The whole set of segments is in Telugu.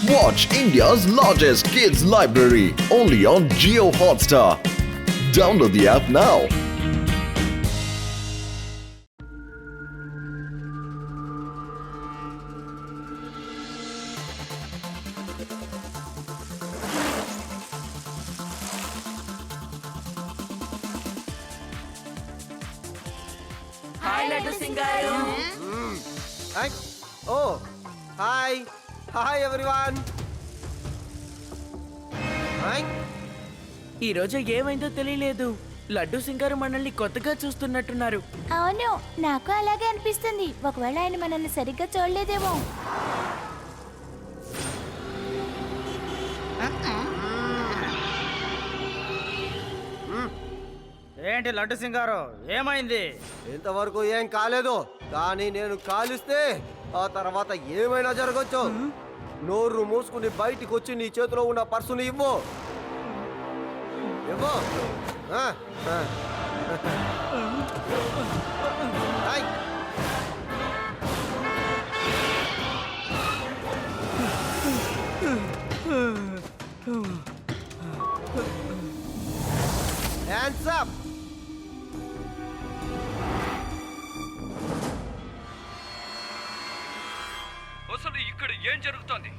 Watch India's largest kids library only on Jio Hotstar. Download the app now. Hi, Laddu Singaru. Oh, hi. Hi, everyone. Hi. ఈ రోజు ఏమైందో తెలియలేదు. లడ్డు సింగారు మనల్ని కొత్తగా చూస్తున్నట్టున్నారు. అవును, నాకు అలాగే అనిపిస్తుంది. ఒకవేళ ఆయన మనల్ని సరిగ్గా చూడలేదేమో. ఏంటి లడ్డు సింగారు ఏమైంది? ఇంతవరకు ఏం కాలేదు, కానీ నేను కాలిస్తే ఆ తర్వాత ఏమైనా జరగచ్చు. నోరు మూసుకుని బయటికి వచ్చి నీ చేతిలో ఉన్న పర్సుని ఇవ్వు. ఇవ్వు. హాయ్. Hands up. అసలు ఇక్కడ ఏం జరుగుతోంది?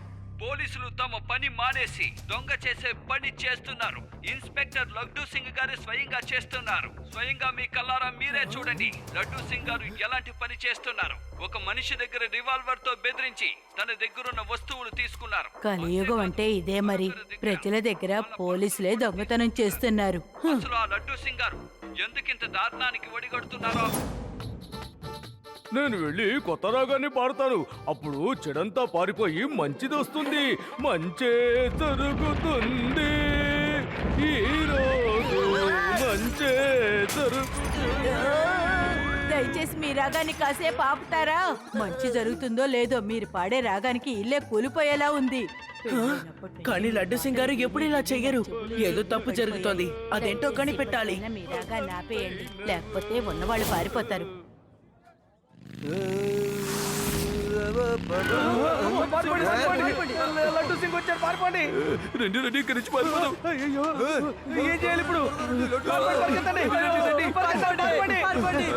పోలీసులు తమ పని మానేసి దొంగ చేసే పని చేస్తున్నారు. ఇన్స్పెక్టర్ లడ్డు సింగ్ గారు స్వయంగా చేస్తున్నారు. స్వయంగా మీ కల్లారా మీరే చూడండి లడ్డు సింగ్ గారు ఎలాంటి పని చేస్తున్నారు. ఒక మనిషి దగ్గర రివాల్వర్ తో బెదిరించి తన దగ్గరున్న వస్తువులు తీసుకున్నారు. కలియుగం అంటే ఇదే మరి. ప్రజల దగ్గర పోలీసులే దొంగతనం చేస్తున్నారు. అసలు ఆ లడ్డు సింగ్ గారు ఎందుకింత దారుణానికి ఒడిగడుతున్నారో. నేను వెళ్ళి కొత్త రాగాన్ని పాడతాను. అప్పుడు చెడంతా పారిపోయి మంచిది వస్తుంది, మంచే జరుగుతుంది. ఈరోజు మంచే జరుగుతుంది. దయచేసి మీ రాగాన్ని కాసేపు ఆపుతారా? మంచి జరుగుతుందో లేదో మీరు పాడే రాగానికి ఇల్లే కూలిపోయేలా ఉంది. కానీ లడ్డు సింగారు ఎప్పుడు ఇలా చెయ్యరు. ఏదో తప్పు జరుగుతోంది, అదేంటో కనిపెట్టాలి. మీ రాగాన్ని ఆపేయండి, లేకపోతే ఉన్నవాళ్ళు పారిపోతారు. లడ్డు సింగ్ వచ్చారు, పారిపోండి. రెండు రెండు ఇక్కడి నుంచి పారిపోదాం. ఏం చేయాలి ఇప్పుడు? పారిపోండి.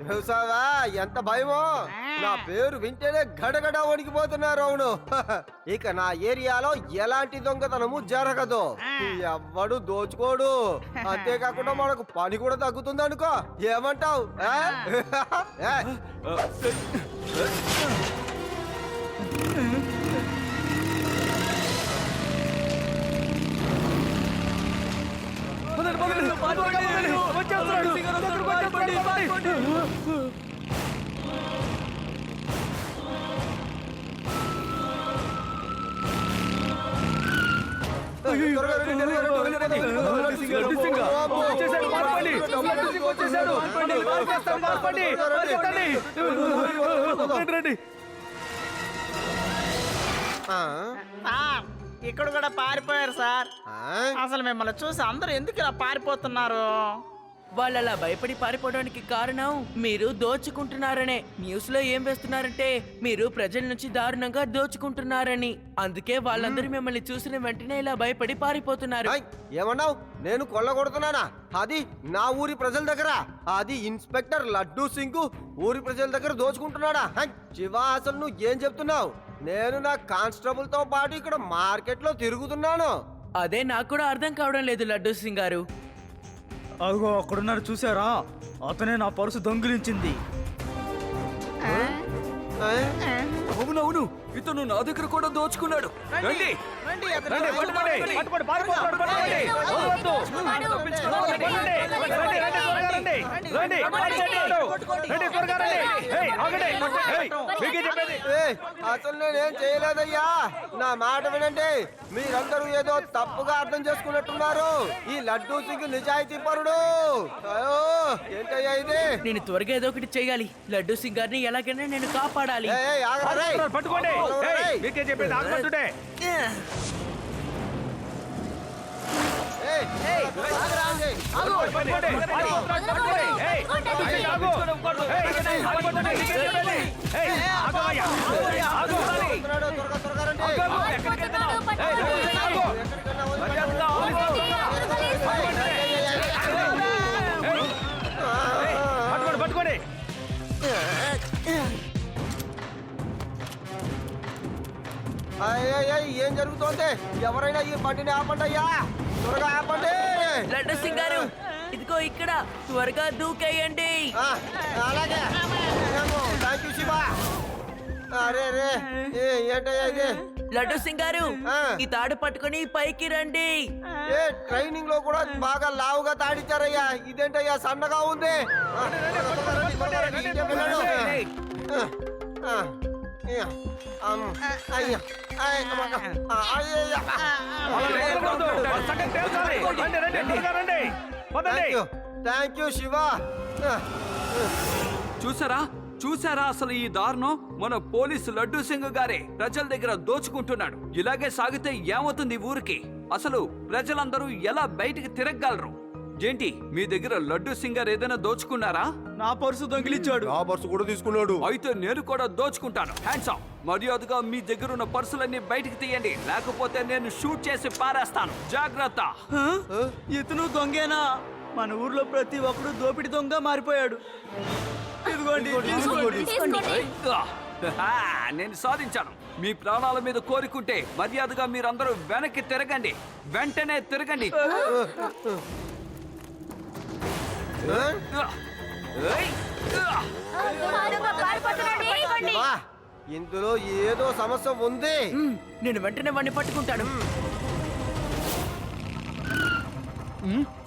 చూసావా ఎంత భయమో? నా పేరు వింటేనే గడగడ వణికిపోతున్నారు. అవును, ఇక నా ఏరియాలో ఎలాంటి దొంగతనము జరగదు, ఎవ్వడు దోచుకోడు. అంతేకాకుండా మనకు పని కూడా తగ్గుతుంది అనుకో. ఏమంటావు? ఇక్కడ కూడా పారిపోయారు సార్. అసలు మిమ్మల్ని చూసి అందరూ ఎందుకు ఇలా పారిపోతున్నారు? వాళ్ళు అలా భయపడి పారిపోవడానికి కారణం మీరు దోచుకుంటున్నారనే. న్యూస్ లో ఏం వేస్తున్నారంటే మీరు ప్రజల నుంచి దారుణంగా దోచుకుంటున్నారని. అందుకే వాళ్ళందరూ మిమ్మల్ని చూసిన వెంటనే ఇలా భయపడి పారిపోతున్నారు. ఏమన్నావు? నేను కొల్లగొడుతున్నానా? అది నా ఊరి ప్రజల దగ్గర. అది ఇన్స్పెక్టర్ లడ్డు సింగ్ ఊరి ప్రజల దగ్గర దోచుకుంటున్నాడా? శివా, అసలు నువ్వు ఏం చెప్తున్నావు? నేను నా కానిస్టేబుల్ తో పాటు ఇక్కడ మార్కెట్ లో తిరుగుతున్నాను. అదే నాకు కూడా అర్థం కావడం లేదు లడ్డు సింగ్ గారు. అదిగో అక్కడున్నారు, చూసారా? అతనే నా పర్సు దొంగిలించింది. అవునవును, ఇతను నా దగ్గర కూడా దోచుకున్నాడు. రండి. అసలు నేనేం చేయలేదయ్యా, నా మాట వినండి. మీరందరూ ఏదో తప్పుగా అర్థం చేసుకున్నట్టున్నారు. ఈ లడ్డూ సింగ్ నిజాయితీ పరుడు. ఏంటయ్యా ఇది? నేను త్వరగా ఏదో ఒకటి చేయాలి. లడ్డు సింగ్ గారిని ఎలాగైనా నేను కాపాడాలి. పట్టుకోండి, మీకే చెప్పేది ఆగమంటుండే. ఆగు. ఎక్కడికన్నా వదిలిపెట్టు. పట్టుకోండి ఏం జరుగుతోంది? ఎవరైనా ఈ బండిని ఆపండి అయ్యా, త్వరగా ఆపండి. లడ్డు సింగ్ గారు ఇదిగో ఇక్కడ త్వరగా దూకేయండి. అలాగే థ్యాంక్ యూ శివ. అరే రే ఏంటయ్యా ఇది? లడ్డు సింగ్ గారు ఆ. ఈ తాడు పట్టుకొని పైకి రండి. ట్రైనింగ్ లో కూడా బాగా లావుగా తాడిచ్చారయ్యా, ఇదేంటయ్యా సన్నగా ఉంది? ఇంకే పిల్లలు. అయ్యా థ్యాంక్ యూ శివ. చూసారా చూసారా అసలు ఈ దారుణం? మన పోలీసు లడ్డూ సింగ్ గారే ప్రజల దగ్గర దోచుకుంటున్నాడు. ఇలాగే సాగితే ఏమవుతుంది ఈ ఊరికి? అసలు ప్రజలందరూ ఎలా బయటికి తిరగగలరు? ఏంటి మీ దగ్గర లడ్డూ సింగ్ గారు ఏదైనా దోచుకున్నారా? నా పర్సు దొంగిలించాడు. ఆ పర్సు కూడా తీసుకున్నాడు. అయితే నేను కూడా దోచుకుంటాను. Hands of. మర్యాదగా మీ దగ్గర ఉన్న పర్సులన్నీ బయటికి తీయండి, లేకపోతే నేను షూట్ చేసి పారేస్తాను. జాగ్రత్త. ఇతను దొంగేనా? మన ఊర్లో ప్రతి ఒక్కడు దోపిడి దొంగ మారిపోయాడు. ఇదిగోండి నేను సాధించాను. మీ ప్రాణాల మీద కోరుకుంటే మర్యాదగా మీరందరూ వెనక్కి తిరగండి, వెంటనే తిరగండి. శివ, ఇందులో ఏదో సమస్య ఉంది. నేను వెంటనే వాడిని పట్టుకుంటాను.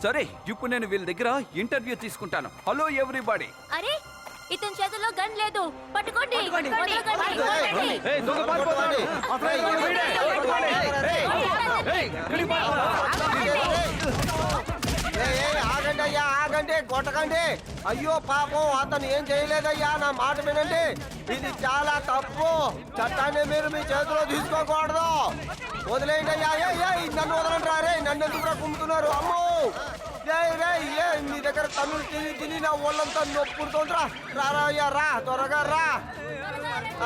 సరే, ఇప్పుడు నేను వీళ్ళ దగ్గర ఇంటర్వ్యూ తీసుకుంటాను. Hello everybody. అరే ఇతని చేతిలో గన్ లేదు, పట్టుకోండి. వదలకండి. ఆగండి అయ్యా, ఆగండి, కొట్టకండి. అయ్యో పాపం, అతను ఏం చేయలేదయ్యా, నా మాట వినండి. ఇది చాలా తప్పు. చట్టాన్ని మీరు మీ చేతిలో తీసుకోకూడదు. వదిలేయండి అయ్యా. నన్ను వదలండి రే, నన్ను ఎందుకు కుంటున్నారు? అమ్మో మీ దగ్గర తమిళ తిని నా ఒళ్ళంతా నొప్పుడుతోందిరా. రారా అయ్యా, రా, త్వరగా రా.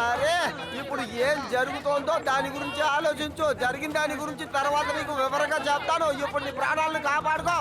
అరే ఇప్పుడు ఏం జరుగుతోందో దాని గురించి ఆలోచించు. జరిగిన దాని గురించి తర్వాత నీకు వివరంగా చెప్తాను. ఇప్పుడు నీ ప్రాణాలను కాపాడుకో.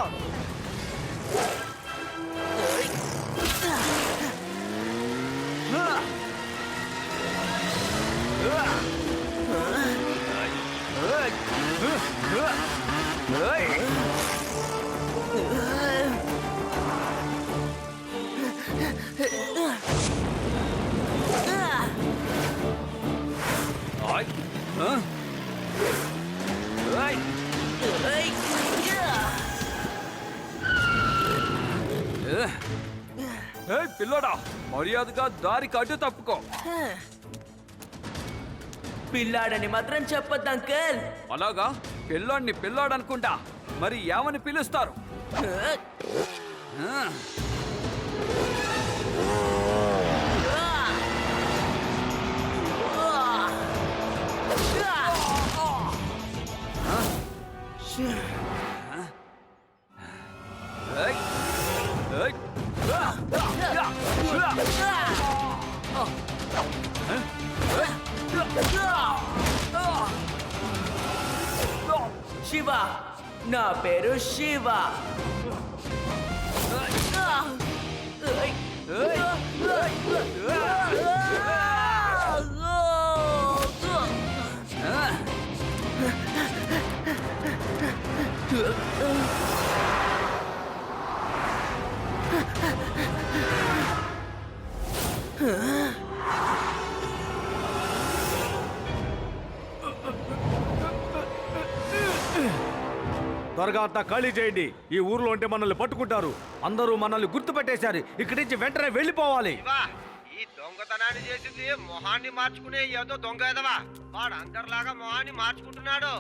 పిల్లోడా, మర్యాదగా దారికి అడ్డు తప్పుకో. పిల్లాడని మాత్రం చెప్పొద్దు అంకల్. అలాగా? పిల్లోడిని పిల్లోడనుకుంటా, మరి ఏమని పిలుస్తారు? శివ, నా పేరు శివ. త్వరగా అంతా ఖాళీ చేయండి. ఈ ఊర్లో ఉంటే మనల్ని పట్టుకుంటారు. అందరూ మనల్ని గుర్తుపెట్టేశారు. ఇక్కడి నుంచి వెంటనే వెళ్ళిపోవాలి. ఈ దొంగతనాన్ని చేసింది మొహాన్ని మార్చుకునే ఏదో దొంగ ఎదవా. వాడు అందరిలాగా మొహాన్ని మార్చుకుంటున్నాడు.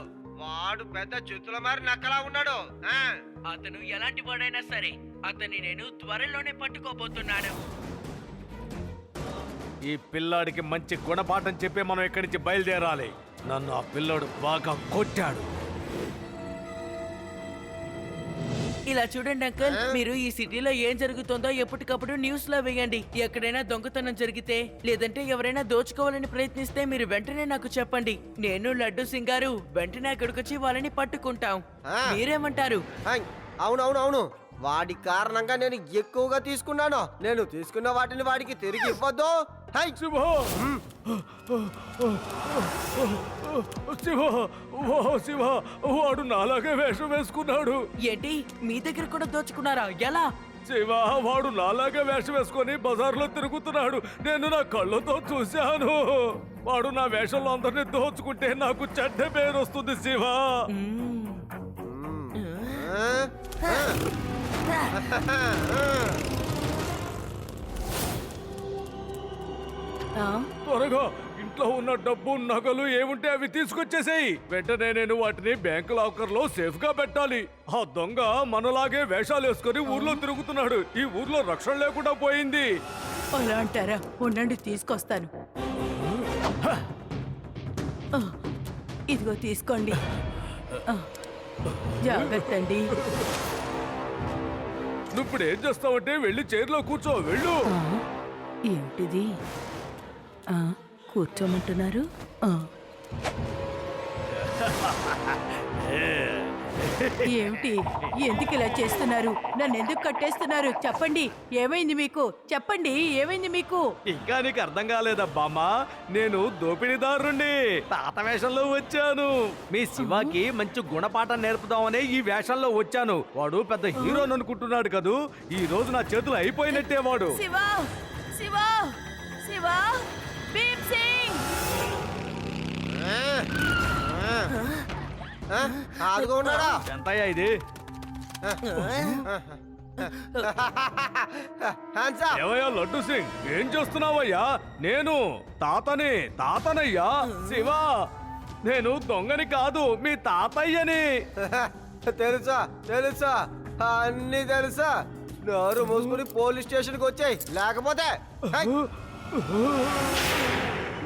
వాడు పెద్ద చిత్తుల మారి నక్కలా ఉన్నాడు. అతను ఎలాంటి వాడైనా సరే అతన్ని నేను త్వరలోనే పట్టుకోబోతున్నాను. ఈ పిల్లాడికి మంచి గుణపాఠం చెప్పి మనం ఇక్కడి నుంచి బయలుదేరాలి. నన్ను ఆ పిల్లాడు బాగా కొట్టాడు. ఇలా చూడండి అంకుల్, మీరు ఈ సిటీలో ఏం జరుగుతుందో ఎప్పటికప్పుడు న్యూస్ లో వేయండి. ఎక్కడైనా దొంగతనం జరిగితే లేదంటే ఎవరైనా దోచుకోవాలని ప్రయత్నిస్తే మీరు వెంటనే నాకు చెప్పండి. నేను లడ్డు సింగ్ గారు వెంటనే అక్కడికి వచ్చి వాళ్ళని పట్టుకుంటాం. మీరేమంటారు? అవునవునవును, వాడి కారణంగా నేను ఎక్కువగా తీసుకున్నాను. నేను తీసుకున్న వాటిని వాడికి తిరిగి ఇవ్వద్దు. హై! శివ శివ ఓ శివ, వాడు నాలాగే వేషం వేసుకున్నాడు. ఏంటి, మీ దగ్గర కూడా దోచుకున్నారా? ఎలా? శివ, వాడు నాలాగే వేషం వేసుకొని బజార్లో తిరుగుతున్నాడు. నేను నా కళ్ళతో చూశాను. వాడు నా వేషంలో అందరినీ దోచుకుంటే నాకు చెడ్డ పేరు వస్తుంది శివ. ఆ? త్వరగా ఇంట్లో ఉన్న డబ్బు నగలు ఏముంటే అవి తీసుకొచ్చేసేయి. వెంటనే నేను వాటిని బ్యాంక్ లాకర్ లో సేఫ్ గా పెట్టాలి. ఆ దొంగ మనలాగే వేషాలు వేసుకొని ఊర్లో తిరుగుతున్నాడు. ఈ ఊర్లో రక్షణ లేకుండా పోయింది. అలా అంటారా? ఉండండి, తీసుకొస్తాను. ఆ, ఇదిగో తీసుకోండి. ఆ, జాగ్రత్త అండి. నువ్వు ఇప్పుడు ఏం చేస్తావంటే వెళ్ళి చైర్లో కూర్చో, వెళ్ళు. ఆ, ఏమిటిది? ఆ, కూర్చోమంటున్నారు. ఆ. ఏమిటి, ఎందుకు ఇలా చేస్తున్నారు? నన్ను ఎందుకు కట్టేస్తున్నారు? చెప్పండి, ఏమైంది మీకు? చెప్పండి, ఏమైంది మీకు? ఇంకా నీకు అర్థం కాలేదబ్బామ్మా, నేను దోపిడీదారుండి తాత వేషంలో వచ్చాను. మీ శివాకి మంచి గుణపాఠం నేర్పుదామనే ఈ వేషంలో వచ్చాను. వాడు పెద్ద హీరోని అనుకుంటున్నాడు కదూ. ఈ రోజు నా చేతులు అయిపోయినట్టే వాడు. శివా, శివా, శివా, భీమ్ సింగ్! అదిగో ఉన్నాడా? ఎంతయ్యా ఇది? Hands up! ఏవయ్యా లడ్డు సింగ్, ఏం చేస్తున్నావయ్యా? నేను తాతనయ్యా. శివా, నేను దొంగని కాదు, మీ తాతయ్యని. తెలుసా తెలుసా, అన్ని తెలుసా. నోరు మూసుకుని పోలీస్ స్టేషన్కి వచ్చాయి, లేకపోతే హై!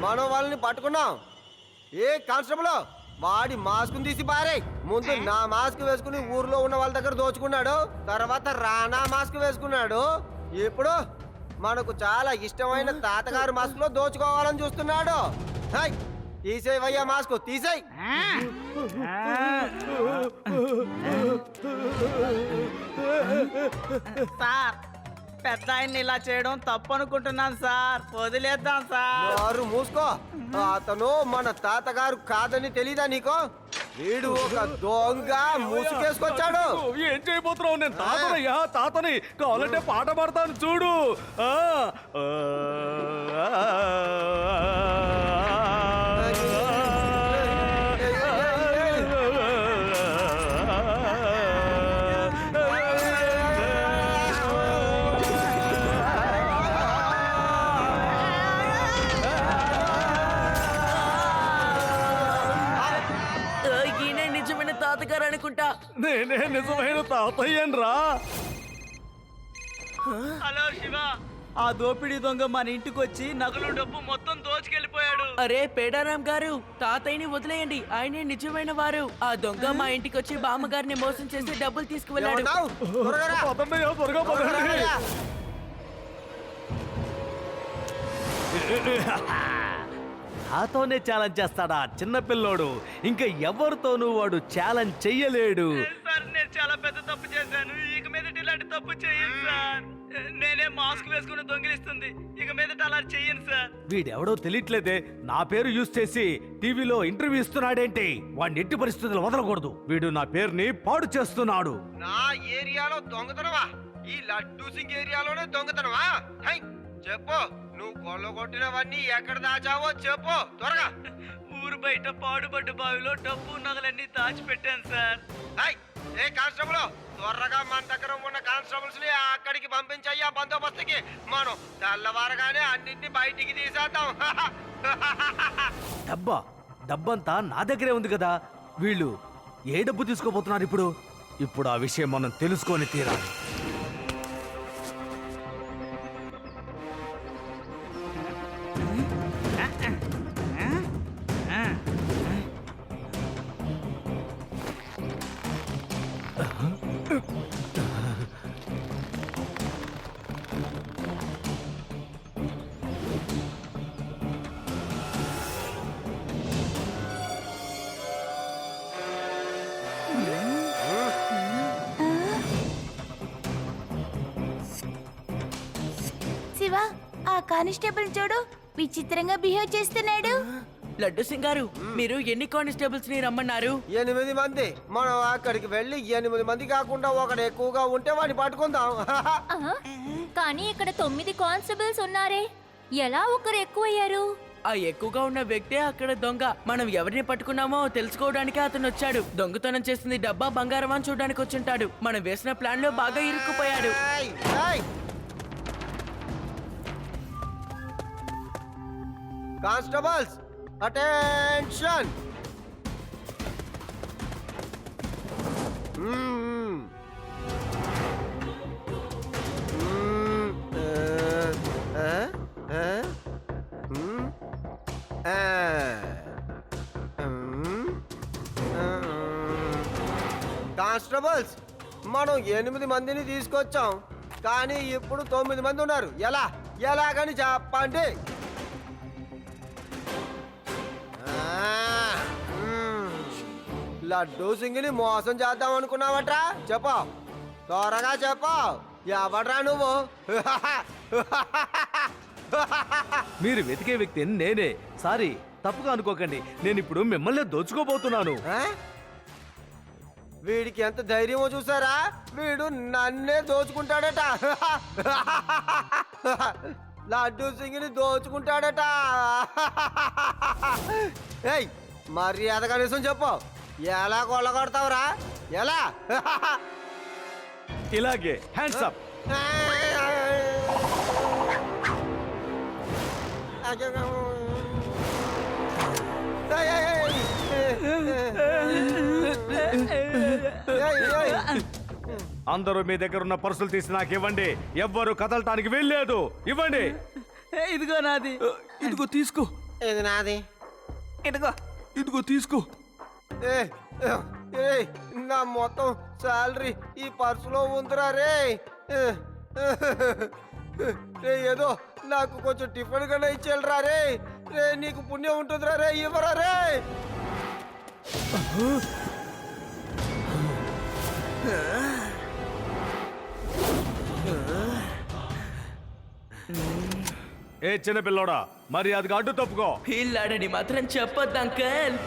మనం వాళ్ళని పట్టుకున్నాం. ఏ కానిస్టేబుల్, వాడి మాస్క్ తీసి పారేయ్. ముందు నా మాస్క్ వేసుకుని ఊర్లో ఉన్న వాళ్ళ దగ్గర దోచుకున్నాడు, తర్వాత రానా మాస్క్ వేసుకున్నాడు. ఇప్పుడు మనకు చాలా ఇష్టమైన తాతగారు మాస్క్ లో దోచుకోవాలని చూస్తున్నాడు. హై! తీసేవయ్యా మాస్క్, తీసేయ్. సార్, పెద్ద ఆయన్ని ఇలా చేయడం తప్పు అనుకుంటున్నాను సార్. వదిలేద్దాం సార్. నోరు మూసుకో. అతను మన తాతగారు కాదని తెలీదా నీకు? వీడు ఒక దొంగ మూసుకేసుకొచ్చాడు. ఏం చేయబోతున్నావు? నేను తాతని కావాలంటే పాట పాడతాను చూడు. ఆ, ఆ, ఈయనే నిజమైన తాతగారు అనుకుంటా. నేనే నిజమైన తాతయ్యన్ రా. హలో శివ, ఆ దోపిడీ దొంగ మన ఇంటికి వచ్చి నగలు డబ్బు మొత్తం దోచుకెళ్ళిపోయాడు. అరే పేడారాం గారు, తాతయ్యని వదిలేయండి, ఆయనే నిజమైన వారు. ఆ దొంగ మా ఇంటికి వచ్చి బామ్మగారిని మోసం చేసి డబ్బులు తీసుకువెళ్ళాడు. ఏమన్నావ్? త్వరగా రా. పదండయ్యా, త్వరగా పదండి. నాతోనే ఛాలెంజ్ చేస్తాడా చిన్న పిల్లోడు? ఇంకా ఎవరితోనూ వాడు ఛాలెంజ్ చెయ్యలేడు. సార్, నేను చాలా పెద్ద తప్పు చేశాను. ఇక మీదట ఇలాంటి తప్పు చేయను సార్. నేనే మాస్క్ వేసుకుని దొంగిలిస్తుంది. ఇక మీదట అలా చెయ్యను సార్. వీడెవడో తెలియట్లేదే, నా పేరు యూజ్ చేసి టీవీలో ఇంటర్వ్యూ ఇస్తున్నాడేంటి? వాడిని ఎట్టి పరిస్థితులు వదలకూడదు. వీడు నా పేరుని పాడు చేస్తున్నాడు. నా ఏరియాలో దొంగతనవా? ఈ లడ్డూ సింగ్ ఏరియాలోనే దొంగతనవా? హై! చెప్పు, నువ్వు కొల్లగొట్టినవన్నీ ఎక్కడ దాచావో చెప్పు త్వరగా. ఊరు బయట పాడుబడ్డ బావిలో డబ్బు నగలన్నీ దాచిపెట్టాను సార్. హై! ఏ కానిస్టేబుల్, త్వరగా మన దగ్గర ఉన్న కానిస్టేబుల్స్ ని అక్కడికి పంపించయ్యా బందోబస్తుకి. మనం తెల్లవారగానే అన్నింటినీ బయటికి తీసేద్దాం. డబ్బంతా నా దగ్గరే ఉంది కదా. వీళ్ళు ఏ డబ్బు తీసుకోబోతున్నారు ఇప్పుడు ఆ విషయం మనం తెలుసుకొని తీరాలి. కానిస్టేబుల్ చూడు విచిత్రంగా బిహేవ్ చేస్తున్నాడు. లడ్డు సింగ్ గారు మీరు ఎన్ని కానిస్టేబుల్స్ ని రమ్మన్నారు? 8 మంది. మనం అక్కడికి వెళ్ళి 8 మంది కాకుండా ఒకడు ఎక్కువగా ఉంటే వాడిని పట్టుకుందాం. కానీ ఇక్కడ 9 కానిస్టేబుల్స్ ఉన్నారే, ఎలా ఒకరు ఎక్కువయ్యారు? ఆ ఎక్కువగా ఉన్న వ్యక్తే అక్కడ దొంగ. మనం ఎవరిని పట్టుకున్నామో తెలుసుకోవడానికి అతను వచ్చాడు. దొంగతనం చేసింది డబ్బా బంగారం అని చూడడానికి వచ్చుంటాడు. మనం వేసిన ప్లాన్ లో బాగా ఇరుక్కుపోయాడు. ఏయ్, ఏయ్. Constables attention. కానిస్టేబుల్స్ మనం 8 మందిని తీసుకొచ్చాం, కానీ ఇప్పుడు 9 మంది ఉన్నారు. ఎలాగని చెప్పండి. లడ్డూ సింగిని మోసం చేద్దాం అనుకున్నావట్రా? చెప్పు, త్వరగా చెప్పు, ఎవడ్రా నువ్వు? మీరు వెతికే వ్యక్తి నేనే. సారీ, తప్పుగా అనుకోకండి. నేను ఇప్పుడు మిమ్మల్ని దోచుకోబోతున్నాను. ఆ? వీడికి ఎంత ధైర్యమో చూసారా? వీడు నన్నే దోచుకుంటాడట. లడ్డూ సింగిని దోచుకుంటాడట. ఏయ్, మర్యాద కనీసం చెప్పు, ఎలా కొల్లగొడతావురా? ఎలా? ఇలాగే హ్యాండ్స్ అప్. అందరూ మీ దగ్గర ఉన్న పర్సులు తీసి నాకు ఇవ్వండి. ఎవ్వరు కదలటానికి వెళ్ళలేదు. ఇవ్వండి. ఇదిగో నాది. ఇదిగో తీసుకో. ఇది నాది. ఇదిగో. ఇదిగో తీసుకో. నా మొత్తం శాలరీ ఈ పర్సులో ఉందిరా రే. ఏదో నాకు కొంచెం టిఫిన్ కన్నా ఇచ్చేళ్ళరా రే. నీకు పుణ్యం ఉంటుందిరా రే, ఇవ్వరా రే. ఏ చిన్న పిల్లోడా, మర్యాదగా అడ్డు తప్పుకో. పిల్లాడని మాత్రం చెప్పొద్దు అంకల్.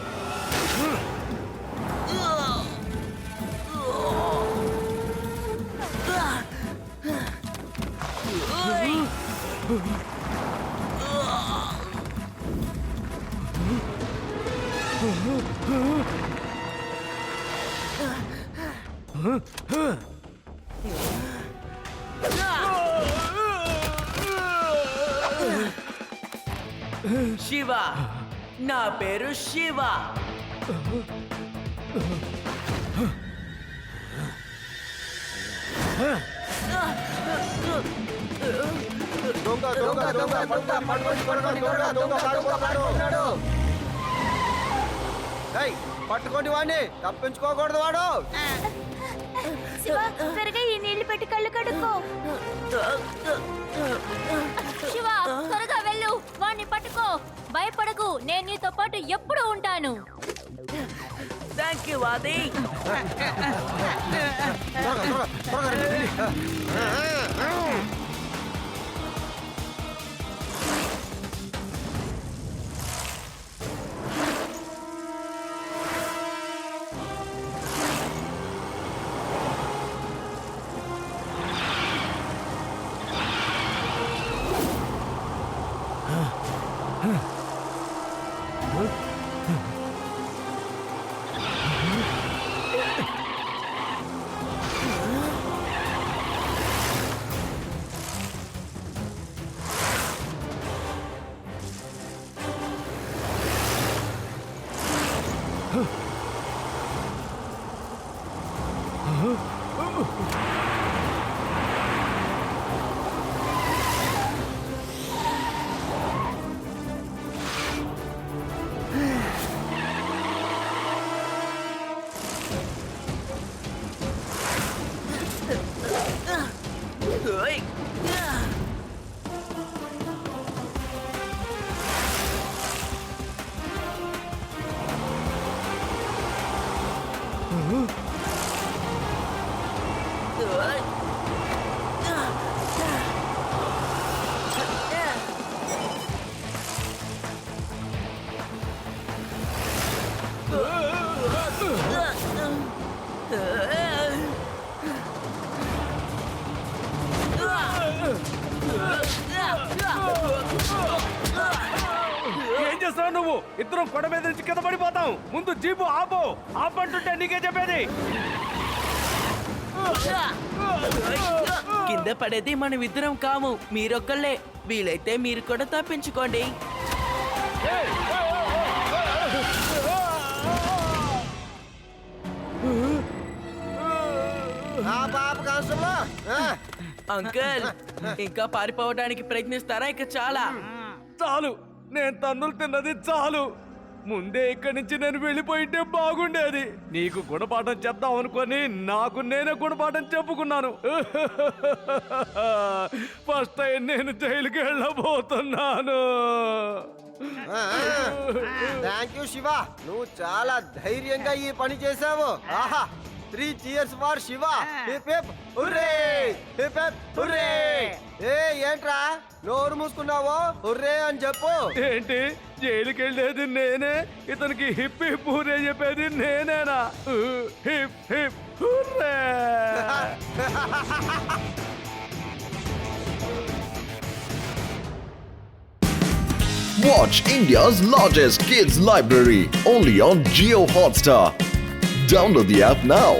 శివ, నా పేరు శివ. దొంగ దొంగ దొంగ దొంగ పట్టుకోండి దొంగ దొంగ పారిపోతున్నాడు. ఏయ్, పట్టుకోండి వాడిని, తప్పించుకోకూడదు వాడు. శివ, త్వరగా ఈ నీళ్లు పెట్టి కళ్ళు కడుక్కో. శివ, త్వరగా వెళ్ళు, వాణ్ణి పట్టుకో. భయపడకు, నేను నీతో పాటు ఎప్పుడు ఉంటాను. థ్యాంక్ యూ వాది. ఏం చేస్తావు నువ్వు? ఇద్దరం కొండ మీద నుంచి కింద పడిపోతాం. ముందు జీపు ఆపు. ఆపంటుంటే నీకే చెప్పేది. కింద పడేది మనం ఇద్దరం కాము, మీరొక్కళ్ళే. వీలైతే మీరు కూడా తప్పించుకోండి. ఆ పాప కాన్స్టేబుల్, అంకుల్, ఇంకా పారిపోవడానికి ప్రయత్నిస్తారా? ఇక చాలా. చాలు, నేను తన్నులు తిన్నది చాలు. ముందే ఇక్కడి నుంచి నేను వెళ్ళిపోయింటే బాగుండేది. నీకు గుణపాఠం చెప్దాం అనుకొని నాకు నేనే గుణపాఠం చెప్పుకున్నాను. ఫస్ట్ టైం నేను జైలుకి వెళ్ళబోతున్నాను. థ్యాంక్ యూ శివ, నువ్వు చాలా ధైర్యంగా ఈ పని చేసావు. ఆహా, 3 cheers for Shiva. Hip hip hurray, hip hip hurray. ఏ ఏంట్రా నోరు మూసుకున్నావో? హుర్రే అని చెప్పు. ఏంటి, జైలుకి వెళ్ళేది నేనే, ఇతనికి హిప్ హిప్ హుర్రే చెప్పేది నేనేనా? Hip hip hurray. Watch India's largest kids library only on Geo Hotstar. Download the app now.